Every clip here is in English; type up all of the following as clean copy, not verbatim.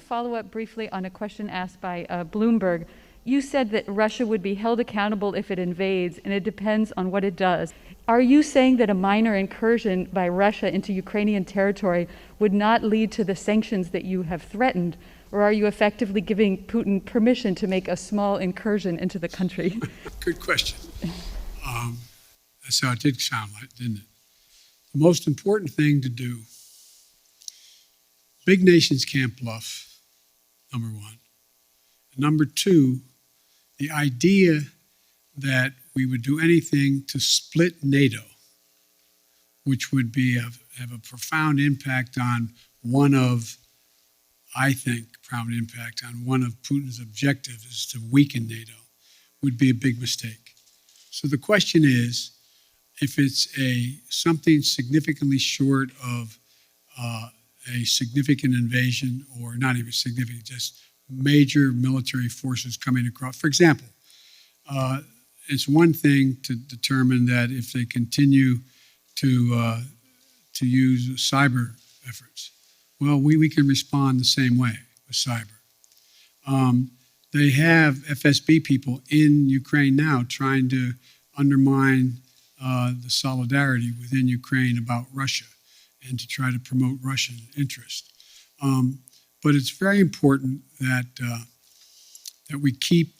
follow up briefly on a question asked by Bloomberg. You said that Russia would be held accountable if it invades, and it depends on what it does. Are you saying that a minor incursion by Russia into Ukrainian territory would not lead to the sanctions that you have threatened, or are you effectively giving Putin permission to make a small incursion into the country? Good question. That's how it did sound like, didn't it? The most important thing to do, big nations can't bluff, number one. Number two, the idea that we would do anything to split NATO, which would have a profound impact on one of Putin's objectives is to weaken NATO, would be a big mistake. So the question is, if it's something significantly short of a significant invasion, or not even significant, just major military forces coming across. For example, it's one thing to determine that if they continue to use cyber efforts, well, we can respond the same way with cyber. They have FSB people in Ukraine now trying to undermine the solidarity within Ukraine about Russia and to try to promote Russian interest. But it's very important that we keep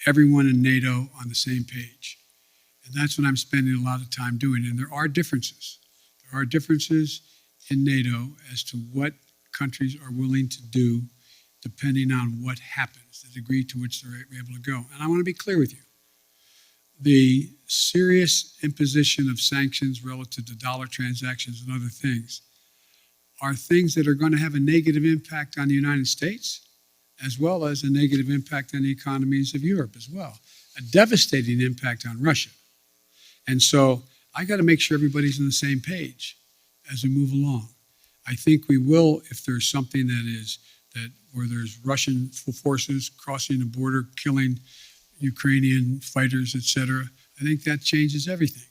everyone in NATO on the same page. And that's what I'm spending a lot of time doing. And there are differences. There are differences in NATO as to what countries are willing to do depending on what happens, the degree to which they're able to go. And I want to be clear with you. The serious imposition of sanctions relative to dollar transactions and other things are things that are going to have a negative impact on the United States, as well as a negative impact on the economies of Europe as well, a devastating impact on Russia. And so I got to make sure everybody's on the same page as we move along. I think we will if there's something where there's Russian forces crossing the border, killing Ukrainian fighters, etc. I think that changes everything.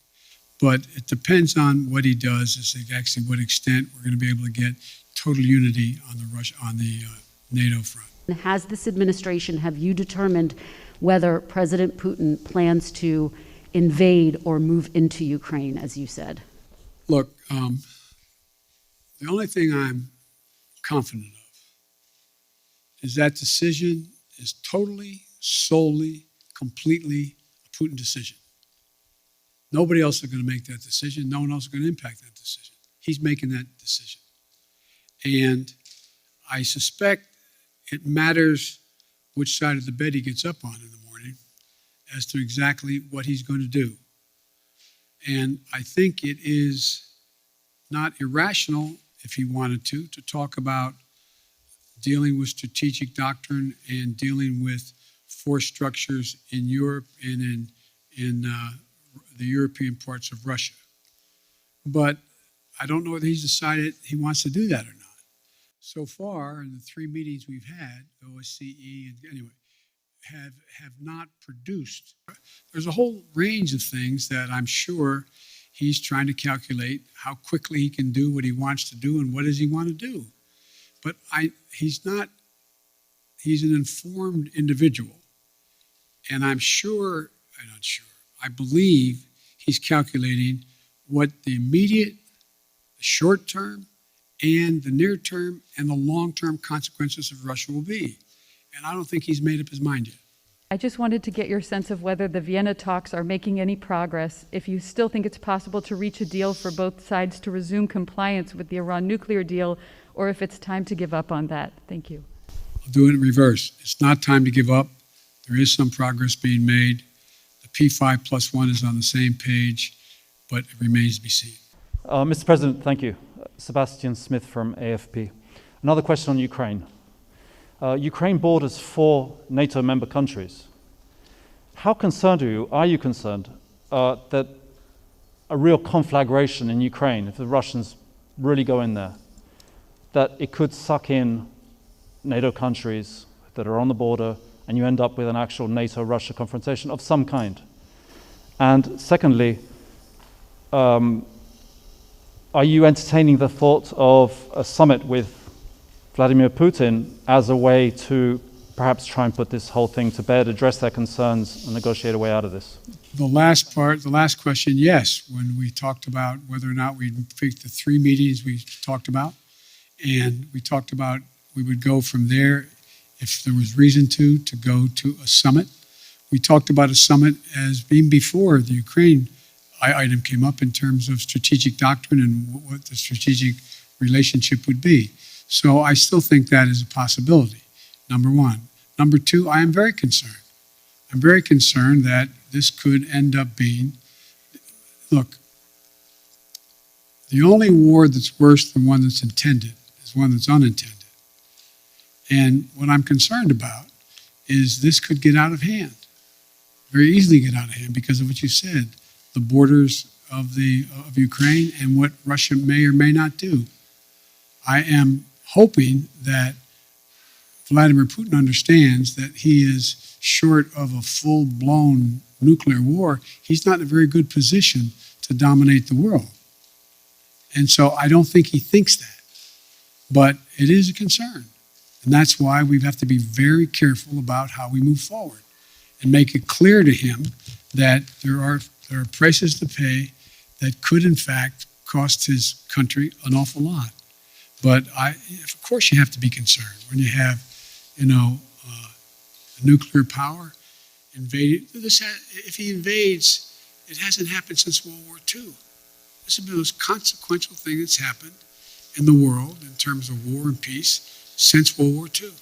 But it depends on what he does, as to actually what extent we're going to be able to get total unity on the NATO front. Has this administration, have you determined whether President Putin plans to invade or move into Ukraine, as you said? Look, the only thing I'm confident of is that decision is totally, solely, completely a Putin decision. Nobody else is going to make that decision. No one else is going to impact that decision. He's making that decision. And I suspect it matters which side of the bed he gets up on in the morning as to exactly what he's going to do. And I think it is not irrational, if he wanted to talk about dealing with strategic doctrine and dealing with force structures in Europe and in the European parts of Russia. But I don't know whether he's decided he wants to do that or not. So far, in the 3 meetings we've had, OSCE, and anyway, have not produced. There's a whole range of things that I'm sure he's trying to calculate how quickly he can do what he wants to do and what does he want to do. But he's an informed individual. And I believe he's calculating what the immediate, the short term, and the near term and the long term consequences of Russia will be. And I don't think he's made up his mind yet. I just wanted to get your sense of whether the Vienna talks are making any progress, if you still think it's possible to reach a deal for both sides to resume compliance with the Iran nuclear deal, or if it's time to give up on that. Thank you. I'll do it in reverse. It's not time to give up. There is some progress being made. The P5+1 is on the same page, but it remains to be seen. Mr. President, thank you. Sebastian Smith from AFP. Another question on Ukraine. Ukraine borders 4 NATO member countries. How concerned are you concerned that a real conflagration in Ukraine, if the Russians really go in there, that it could suck in NATO countries that are on the border and you end up with an actual NATO-Russia confrontation of some kind? And secondly, are you entertaining the thought of a summit with Vladimir Putin as a way to perhaps try and put this whole thing to bed, address their concerns, and negotiate a way out of this? The last part, the last question, yes. When we talked about whether or not we'd pick the 3 meetings we talked about, and we talked about we would go from there if there was reason to go to a summit. We talked about a summit as being before the Ukraine item came up in terms of strategic doctrine and what the strategic relationship would be. So I still think that is a possibility, number one. Number two, I am very concerned. I'm very concerned that this could end up being, look, the only war that's worse than one that's intended is one that's unintended. And what I'm concerned about is this could get out of hand, very easily get out of hand because of what you said, the borders of Ukraine and what Russia may or may not do. I am hoping that Vladimir Putin understands that he is short of a full-blown nuclear war. He's not in a very good position to dominate the world. And so I don't think he thinks that. But it is a concern. And that's why we have to be very careful about how we move forward and make it clear to him that there are prices to pay that could, in fact, cost his country an awful lot. But of course you have to be concerned when you have, nuclear power invaded. If he invades, it hasn't happened since World War II. This is the most consequential thing that's happened in the world in terms of war and peace since World War II.